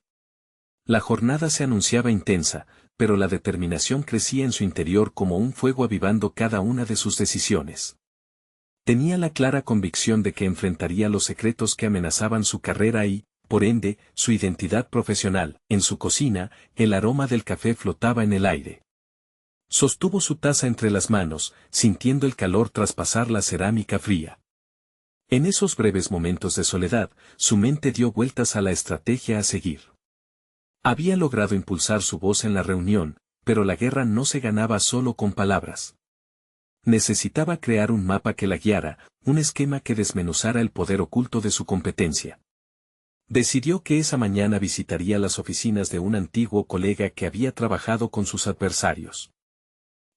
La jornada se anunciaba intensa, pero la determinación crecía en su interior como un fuego avivando cada una de sus decisiones. Tenía la clara convicción de que enfrentaría los secretos que amenazaban su carrera y, por ende, su identidad profesional. En su cocina, el aroma del café flotaba en el aire. Sostuvo su taza entre las manos, sintiendo el calor traspasar la cerámica fría. En esos breves momentos de soledad, su mente dio vueltas a la estrategia a seguir. Había logrado impulsar su voz en la reunión, pero la guerra no se ganaba solo con palabras. Necesitaba crear un mapa que la guiara, un esquema que desmenuzara el poder oculto de su competencia. Decidió que esa mañana visitaría las oficinas de un antiguo colega que había trabajado con sus adversarios.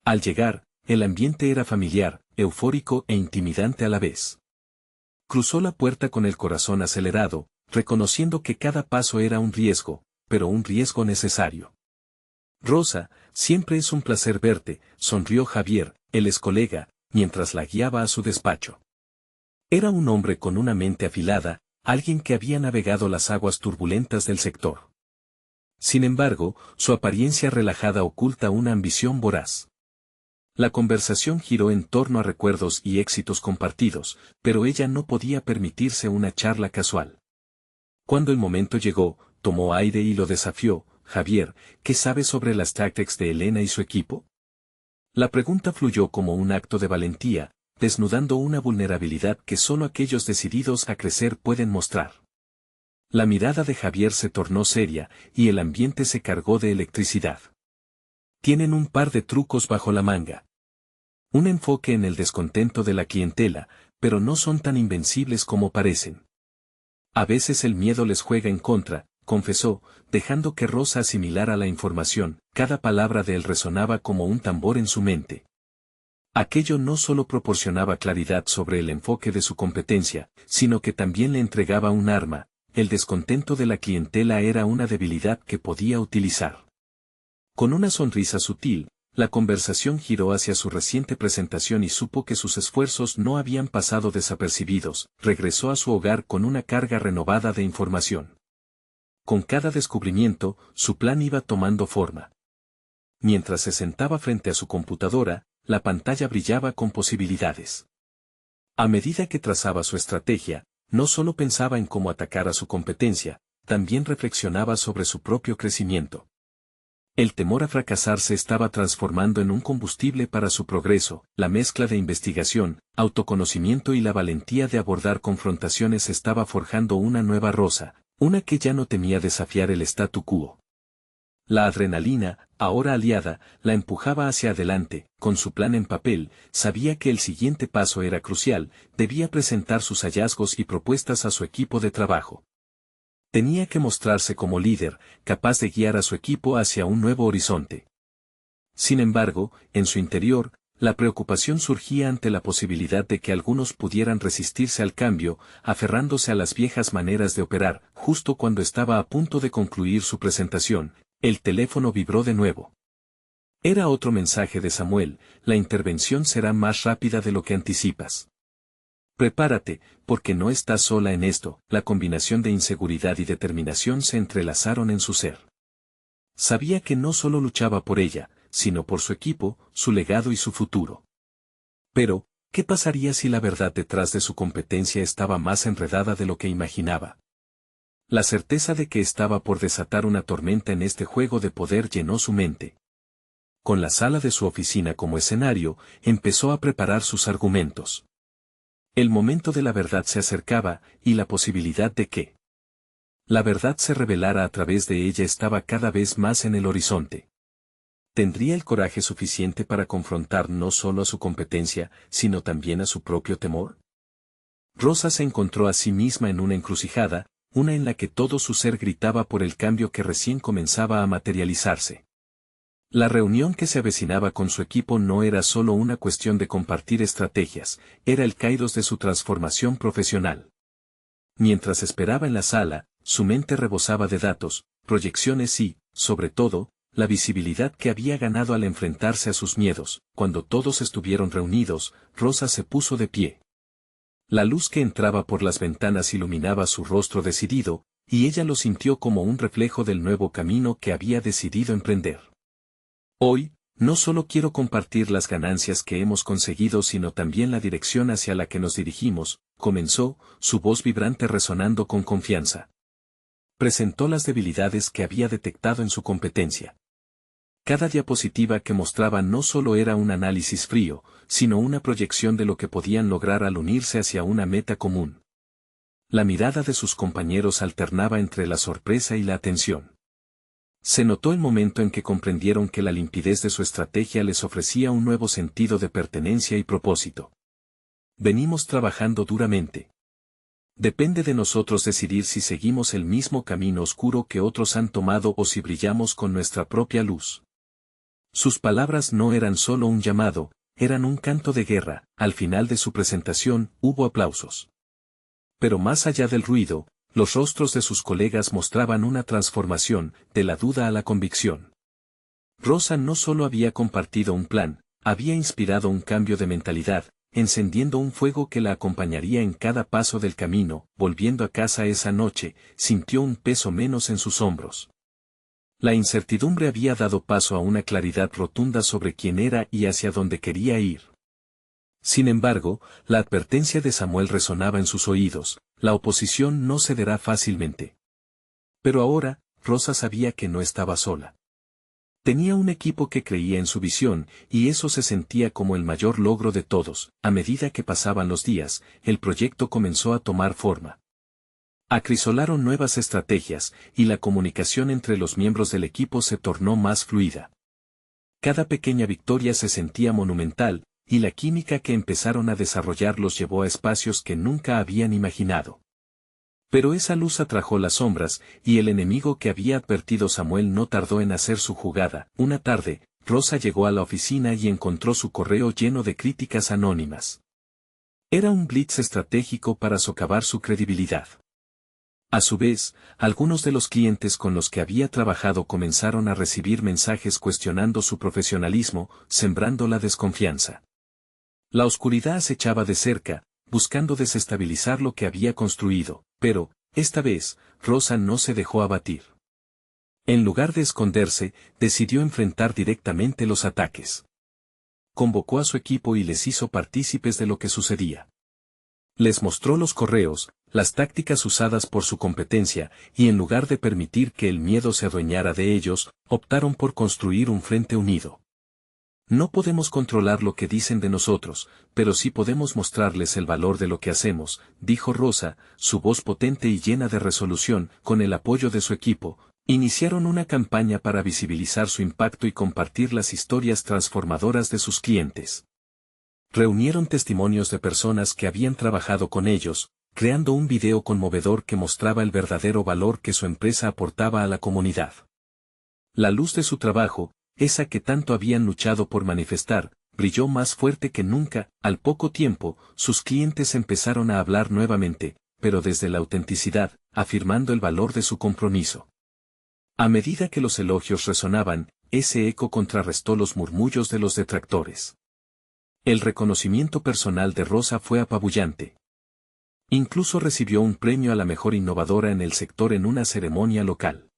Al llegar, el ambiente era familiar, eufórico e intimidante a la vez. Cruzó la puerta con el corazón acelerado, reconociendo que cada paso era un riesgo, pero un riesgo necesario. Rosa, siempre es un placer verte, sonrió Javier, el ex colega, mientras la guiaba a su despacho. Era un hombre con una mente afilada, alguien que había navegado las aguas turbulentas del sector. Sin embargo, su apariencia relajada oculta una ambición voraz. La conversación giró en torno a recuerdos y éxitos compartidos, pero ella no podía permitirse una charla casual. Cuando el momento llegó, tomó aire y lo desafió. Javier, ¿qué sabes sobre las tácticas de Elena y su equipo? La pregunta fluyó como un acto de valentía, desnudando una vulnerabilidad que solo aquellos decididos a crecer pueden mostrar. La mirada de Javier se tornó seria, y el ambiente se cargó de electricidad. Tienen un par de trucos bajo la manga. Un enfoque en el descontento de la clientela, pero no son tan invencibles como parecen. A veces el miedo les juega en contra, confesó, dejando que Rosa asimilara la información. Cada palabra de él resonaba como un tambor en su mente. Aquello no solo proporcionaba claridad sobre el enfoque de su competencia, sino que también le entregaba un arma. El descontento de la clientela era una debilidad que podía utilizar. Con una sonrisa sutil, la conversación giró hacia su reciente presentación y supo que sus esfuerzos no habían pasado desapercibidos. Regresó a su hogar con una carga renovada de información. Con cada descubrimiento, su plan iba tomando forma. Mientras se sentaba frente a su computadora, la pantalla brillaba con posibilidades. A medida que trazaba su estrategia, no solo pensaba en cómo atacar a su competencia, también reflexionaba sobre su propio crecimiento. El temor a fracasar se estaba transformando en un combustible para su progreso. La mezcla de investigación, autoconocimiento y la valentía de abordar confrontaciones estaba forjando una nueva Rosa, una que ya no temía desafiar el statu quo. La adrenalina, ahora aliada, la empujaba hacia adelante. Con su plan en papel, sabía que el siguiente paso era crucial, debía presentar sus hallazgos y propuestas a su equipo de trabajo. Tenía que mostrarse como líder, capaz de guiar a su equipo hacia un nuevo horizonte. Sin embargo, en su interior, la preocupación surgía ante la posibilidad de que algunos pudieran resistirse al cambio, aferrándose a las viejas maneras de operar. Justo cuando estaba a punto de concluir su presentación, el teléfono vibró de nuevo. Era otro mensaje de Samuel: la intervención será más rápida de lo que anticipas. Prepárate, porque no estás sola en esto. La combinación de inseguridad y determinación se entrelazaron en su ser. Sabía que no solo luchaba por ella, sino por su equipo, su legado y su futuro. Pero, ¿qué pasaría si la verdad detrás de su competencia estaba más enredada de lo que imaginaba? La certeza de que estaba por desatar una tormenta en este juego de poder llenó su mente. Con la sala de su oficina como escenario, empezó a preparar sus argumentos. El momento de la verdad se acercaba, y la posibilidad de que la verdad se revelara a través de ella estaba cada vez más en el horizonte. ¿Tendría el coraje suficiente para confrontar no solo a su competencia, sino también a su propio temor? Rosa se encontró a sí misma en una encrucijada, una en la que todo su ser gritaba por el cambio que recién comenzaba a materializarse. La reunión que se avecinaba con su equipo no era solo una cuestión de compartir estrategias, era el kairos de su transformación profesional. Mientras esperaba en la sala, su mente rebosaba de datos, proyecciones y, sobre todo, la visibilidad que había ganado al enfrentarse a sus miedos. Cuando todos estuvieron reunidos, Rosa se puso de pie. La luz que entraba por las ventanas iluminaba su rostro decidido, y ella lo sintió como un reflejo del nuevo camino que había decidido emprender. Hoy, no solo quiero compartir las ganancias que hemos conseguido sino también la dirección hacia la que nos dirigimos, comenzó, su voz vibrante resonando con confianza. Presentó las debilidades que había detectado en su competencia. Cada diapositiva que mostraba no solo era un análisis frío, sino una proyección de lo que podían lograr al unirse hacia una meta común. La mirada de sus compañeros alternaba entre la sorpresa y la atención. Se notó el momento en que comprendieron que la limpidez de su estrategia les ofrecía un nuevo sentido de pertenencia y propósito. Venimos trabajando duramente. Depende de nosotros decidir si seguimos el mismo camino oscuro que otros han tomado o si brillamos con nuestra propia luz. Sus palabras no eran solo un llamado, eran un canto de guerra. Al final de su presentación, hubo aplausos. Pero más allá del ruido, los rostros de sus colegas mostraban una transformación, de la duda a la convicción. Rosa no solo había compartido un plan, había inspirado un cambio de mentalidad, encendiendo un fuego que la acompañaría en cada paso del camino. Volviendo a casa esa noche, sintió un peso menos en sus hombros. La incertidumbre había dado paso a una claridad rotunda sobre quién era y hacia dónde quería ir. Sin embargo, la advertencia de Samuel resonaba en sus oídos: la oposición no cederá fácilmente. Pero ahora, Rosa sabía que no estaba sola. Tenía un equipo que creía en su visión, y eso se sentía como el mayor logro de todos. A medida que pasaban los días, el proyecto comenzó a tomar forma. Acrisolaron nuevas estrategias, y la comunicación entre los miembros del equipo se tornó más fluida. Cada pequeña victoria se sentía monumental, y la química que empezaron a desarrollar los llevó a espacios que nunca habían imaginado. Pero esa luz atrajo las sombras, y el enemigo que había advertido Samuel no tardó en hacer su jugada. Una tarde, Rosa llegó a la oficina y encontró su correo lleno de críticas anónimas. Era un blitz estratégico para socavar su credibilidad. A su vez, algunos de los clientes con los que había trabajado comenzaron a recibir mensajes cuestionando su profesionalismo, sembrando la desconfianza. La oscuridad acechaba de cerca, buscando desestabilizar lo que había construido, pero, esta vez, Rosa no se dejó abatir. En lugar de esconderse, decidió enfrentar directamente los ataques. Convocó a su equipo y les hizo partícipes de lo que sucedía. Les mostró los correos, las tácticas usadas por su competencia, y en lugar de permitir que el miedo se adueñara de ellos, optaron por construir un frente unido. No podemos controlar lo que dicen de nosotros, pero sí podemos mostrarles el valor de lo que hacemos, dijo Rosa, su voz potente y llena de resolución. Con el apoyo de su equipo, iniciaron una campaña para visibilizar su impacto y compartir las historias transformadoras de sus clientes. Reunieron testimonios de personas que habían trabajado con ellos, creando un video conmovedor que mostraba el verdadero valor que su empresa aportaba a la comunidad. La luz de su trabajo, esa que tanto habían luchado por manifestar, brilló más fuerte que nunca. Al poco tiempo, sus clientes empezaron a hablar nuevamente, pero desde la autenticidad, afirmando el valor de su compromiso. A medida que los elogios resonaban, ese eco contrarrestó los murmullos de los detractores. El reconocimiento personal de Rosa fue apabullante. Incluso recibió un premio a la mejor innovadora en el sector en una ceremonia local.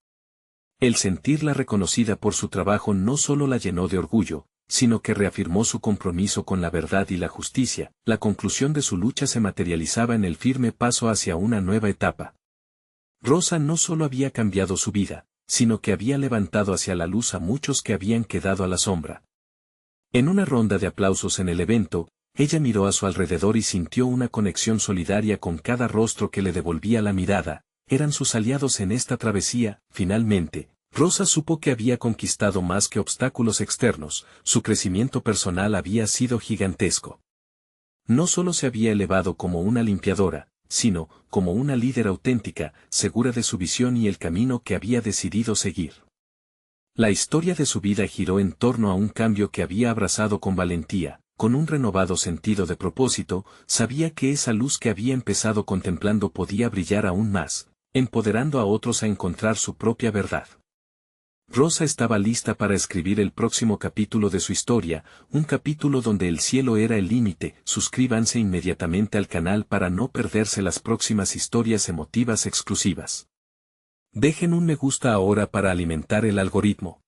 El sentirla reconocida por su trabajo no solo la llenó de orgullo, sino que reafirmó su compromiso con la verdad y la justicia. La conclusión de su lucha se materializaba en el firme paso hacia una nueva etapa. Rosa no solo había cambiado su vida, sino que había levantado hacia la luz a muchos que habían quedado a la sombra. En una ronda de aplausos en el evento, ella miró a su alrededor y sintió una conexión solidaria con cada rostro que le devolvía la mirada. Eran sus aliados en esta travesía. Finalmente, Rosa supo que había conquistado más que obstáculos externos, su crecimiento personal había sido gigantesco. No solo se había elevado como una limpiadora, sino como una líder auténtica, segura de su visión y el camino que había decidido seguir. La historia de su vida giró en torno a un cambio que había abrazado con valentía. Con un renovado sentido de propósito, sabía que esa luz que había empezado contemplando podía brillar aún más, empoderando a otros a encontrar su propia verdad. Rosa estaba lista para escribir el próximo capítulo de su historia, un capítulo donde el cielo era el límite. Suscríbanse inmediatamente al canal para no perderse las próximas historias emotivas exclusivas. Dejen un me gusta ahora para alimentar el algoritmo.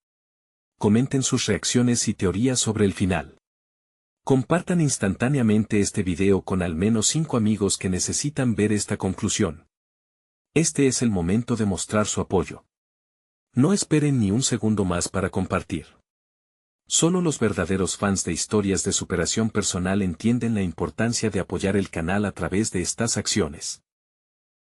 Comenten sus reacciones y teorías sobre el final. Compartan instantáneamente este video con al menos 5 amigos que necesitan ver esta conclusión. Este es el momento de mostrar su apoyo. No esperen ni un segundo más para compartir. Solo los verdaderos fans de historias de superación personal entienden la importancia de apoyar el canal a través de estas acciones.